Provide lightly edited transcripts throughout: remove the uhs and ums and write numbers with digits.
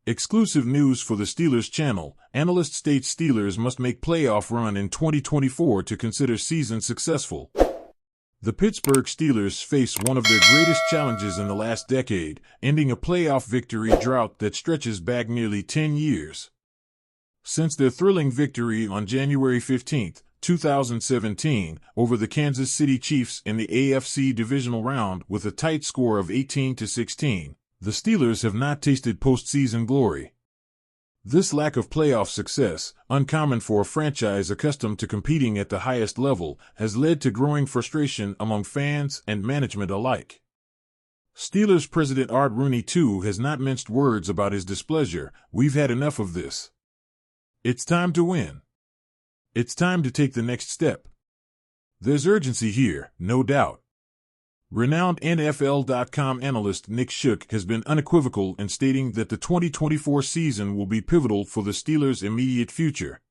Exclusive news for the Steelers channel. Analyst states Steelers must make playoff run in 2024 to consider season successful. The Pittsburgh Steelers face one of their greatest challenges in the last decade, ending a playoff victory drought that stretches back nearly 10 years. Since their thrilling victory on January 15, 2017, over the Kansas City Chiefs in the AFC divisional round with a tight score of 18-16, the Steelers have not tasted postseason glory. This lack of playoff success, uncommon for a franchise accustomed to competing at the highest level, has led to growing frustration among fans and management alike. Steelers president Art Rooney, too, has not minced words about his displeasure. "We've had enough of this. It's time to win. It's time to take the next step. There's urgency here, no doubt." Renowned NFL.com analyst Nick Shook has been unequivocal in stating that the 2024 season will be pivotal for the Steelers' immediate future.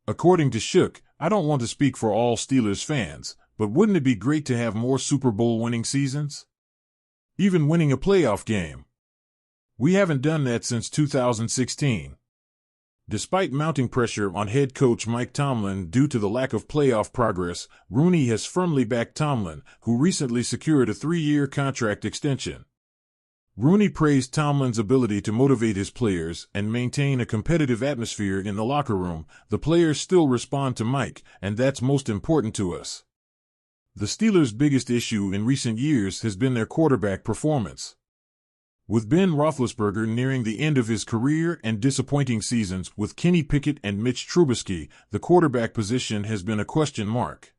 According to Shook, "I don't want to speak for all Steelers fans, but wouldn't it be great to have more Super Bowl winning seasons? Even winning a playoff game. We haven't done that since 2016. Despite mounting pressure on head coach Mike Tomlin due to the lack of playoff progress, Rooney has firmly backed Tomlin, who recently secured a 3-year contract extension. Rooney praised Tomlin's ability to motivate his players and maintain a competitive atmosphere in the locker room. "The players still respond to Mike, and that's most important to us." The Steelers' biggest issue in recent years has been their quarterback performance. With Ben Roethlisberger nearing the end of his career and disappointing seasons with Kenny Pickett and Mitch Trubisky, the quarterback position has been a question mark.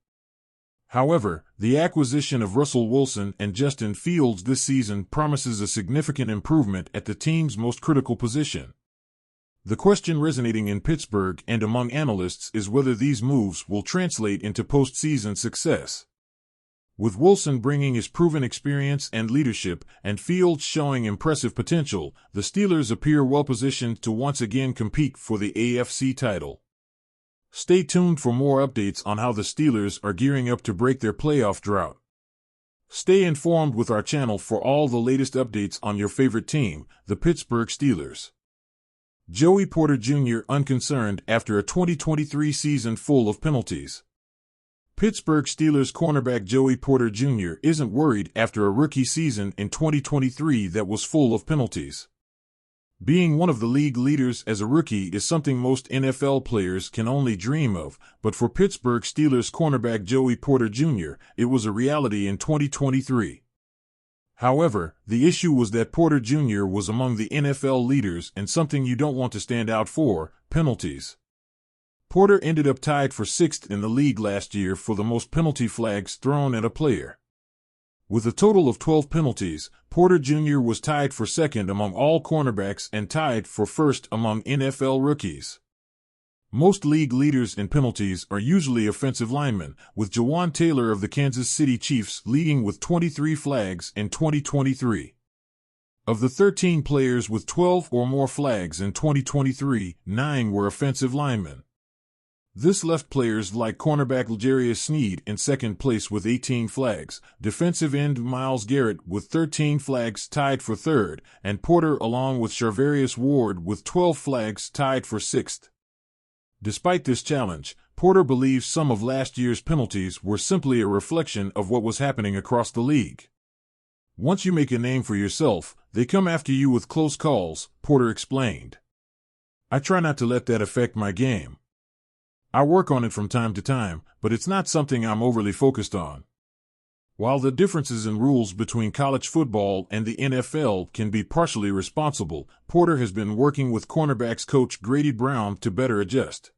However, the acquisition of Russell Wilson and Justin Fields this season promises a significant improvement at the team's most critical position. The question resonating in Pittsburgh and among analysts is whether these moves will translate into postseason success. With Wilson bringing his proven experience and leadership, and Fields showing impressive potential, the Steelers appear well-positioned to once again compete for the AFC title. Stay tuned for more updates on how the Steelers are gearing up to break their playoff drought. Stay informed with our channel for all the latest updates on your favorite team, the Pittsburgh Steelers. Joey Porter Jr. unconcerned after a 2023 season full of penalties. Pittsburgh Steelers cornerback Joey Porter Jr. isn't worried after a rookie season in 2023 that was full of penalties. Being one of the league leaders as a rookie is something most NFL players can only dream of, but for Pittsburgh Steelers cornerback Joey Porter Jr., it was a reality in 2023. However, the issue was that Porter Jr. was among the NFL leaders in something you don't want to stand out for: penalties. Porter ended up tied for 6th in the league last year for the most penalty flags thrown at a player. With a total of 12 penalties, Porter Jr. was tied for 2nd among all cornerbacks and tied for 1st among NFL rookies. Most league leaders in penalties are usually offensive linemen, with Jawaan Taylor of the Kansas City Chiefs leading with 23 flags in 2023. Of the 13 players with 12 or more flags in 2023, 9 were offensive linemen. This left players like cornerback L'Jarius Sneed in 2nd place with 18 flags, defensive end Myles Garrett with 13 flags tied for 3rd, and Porter along with Charvarius Ward with 12 flags tied for 6th. Despite this challenge, Porter believes some of last year's penalties were simply a reflection of what was happening across the league. "Once you make a name for yourself, they come after you with close calls," Porter explained. "I try not to let that affect my game. I work on it from time to time, but it's not something I'm overly focused on." While the differences in rules between college football and the NFL can be partially responsible, Porter has been working with cornerbacks coach Grady Brown to better adjust.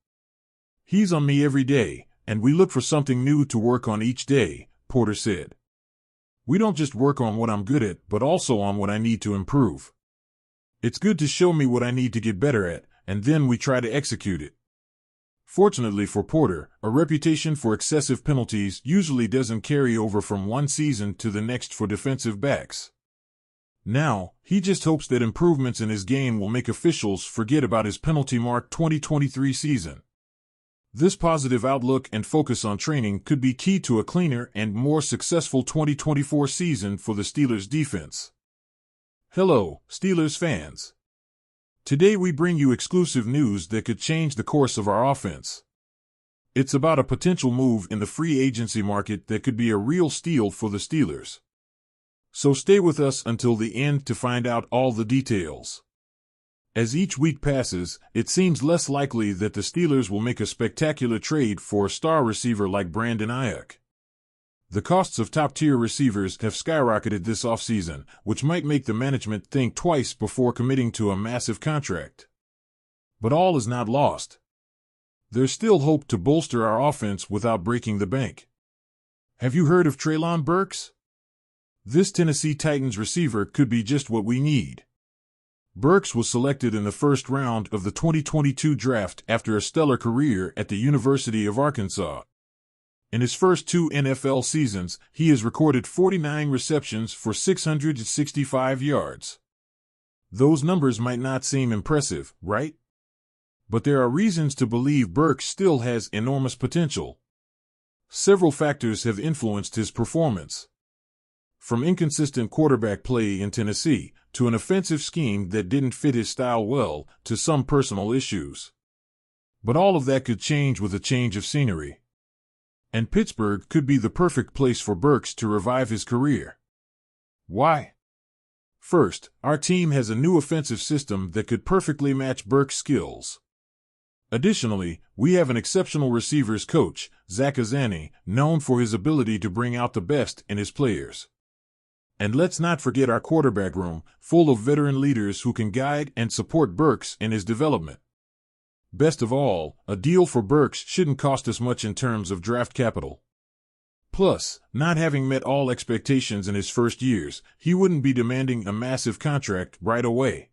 "He's on me every day, and we look for something new to work on each day," Porter said. "We don't just work on what I'm good at, but also on what I need to improve. It's good to show me what I need to get better at, and then we try to execute it." Fortunately for Porter, a reputation for excessive penalties usually doesn't carry over from one season to the next for defensive backs. Now, he just hopes that improvements in his game will make officials forget about his penalty-marked 2023 season. This positive outlook and focus on training could be key to a cleaner and more successful 2024 season for the Steelers defense. Hello, Steelers fans. Today we bring you exclusive news that could change the course of our offense. It's about a potential move in the free agency market that could be a real steal for the Steelers. So stay with us until the end to find out all the details. As each week passes, it seems less likely that the Steelers will make a spectacular trade for a star receiver like Brandon Aiyuk. The costs of top-tier receivers have skyrocketed this offseason, which might make the management think twice before committing to a massive contract. But all is not lost. There's still hope to bolster our offense without breaking the bank. Have you heard of Treylon Burks? This Tennessee Titans receiver could be just what we need. Burks was selected in the first round of the 2022 draft after a stellar career at the University of Arkansas. In his first 2 NFL seasons, he has recorded 49 receptions for 665 yards. Those numbers might not seem impressive, right? But there are reasons to believe Burks still has enormous potential. Several factors have influenced his performance. From inconsistent quarterback play in Tennessee, to an offensive scheme that didn't fit his style well, to some personal issues. But all of that could change with a change of scenery. And Pittsburgh could be the perfect place for Burks to revive his career. Why? First, our team has a new offensive system that could perfectly match Burks' skills. Additionally, we have an exceptional receivers coach, Zach Azzanni, known for his ability to bring out the best in his players. And let's not forget our quarterback room, full of veteran leaders who can guide and support Burks in his development. Best of all, a deal for Burks shouldn't cost us much in terms of draft capital. Plus, not having met all expectations in his first years, he wouldn't be demanding a massive contract right away.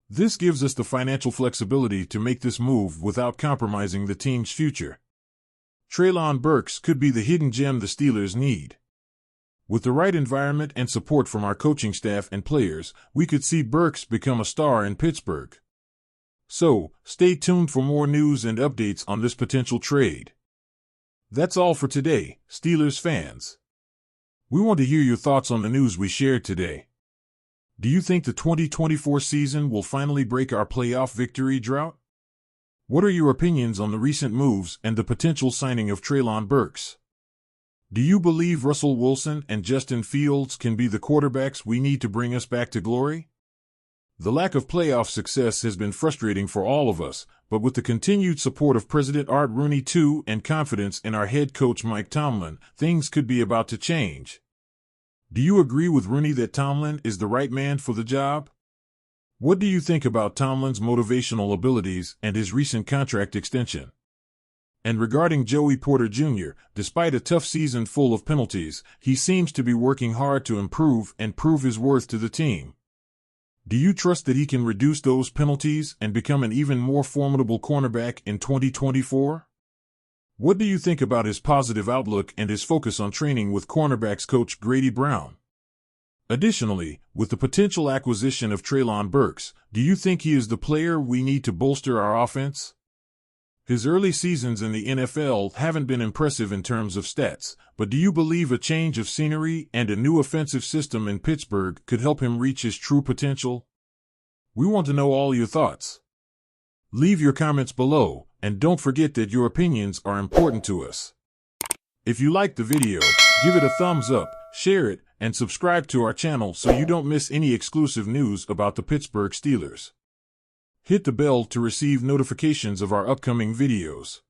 This gives us the financial flexibility to make this move without compromising the team's future. Treylon Burks could be the hidden gem the Steelers need. With the right environment and support from our coaching staff and players, we could see Burks become a star in Pittsburgh. So, stay tuned for more news and updates on this potential trade. That's all for today, Steelers fans. We want to hear your thoughts on the news we shared today. Do you think the 2024 season will finally break our playoff victory drought? What are your opinions on the recent moves and the potential signing of Treylon Burks? Do you believe Russell Wilson and Justin Fields can be the quarterbacks we need to bring us back to glory? The lack of playoff success has been frustrating for all of us, but with the continued support of President Art Rooney II and confidence in our head coach Mike Tomlin, things could be about to change. Do you agree with Rooney that Tomlin is the right man for the job? What do you think about Tomlin's motivational abilities and his recent contract extension? And regarding Joey Porter Jr., despite a tough season full of penalties, he seems to be working hard to improve and prove his worth to the team. Do you trust that he can reduce those penalties and become an even more formidable cornerback in 2024? What do you think about his positive outlook and his focus on training with cornerbacks coach Grady Brown? Additionally, with the potential acquisition of Treylon Burks, do you think he is the player we need to bolster our offense? His early seasons in the NFL haven't been impressive in terms of stats, but do you believe a change of scenery and a new offensive system in Pittsburgh could help him reach his true potential? We want to know all your thoughts. Leave your comments below, and don't forget that your opinions are important to us. If you liked the video, give it a thumbs up, share it, and subscribe to our channel so you don't miss any exclusive news about the Pittsburgh Steelers. Hit the bell to receive notifications of our upcoming videos.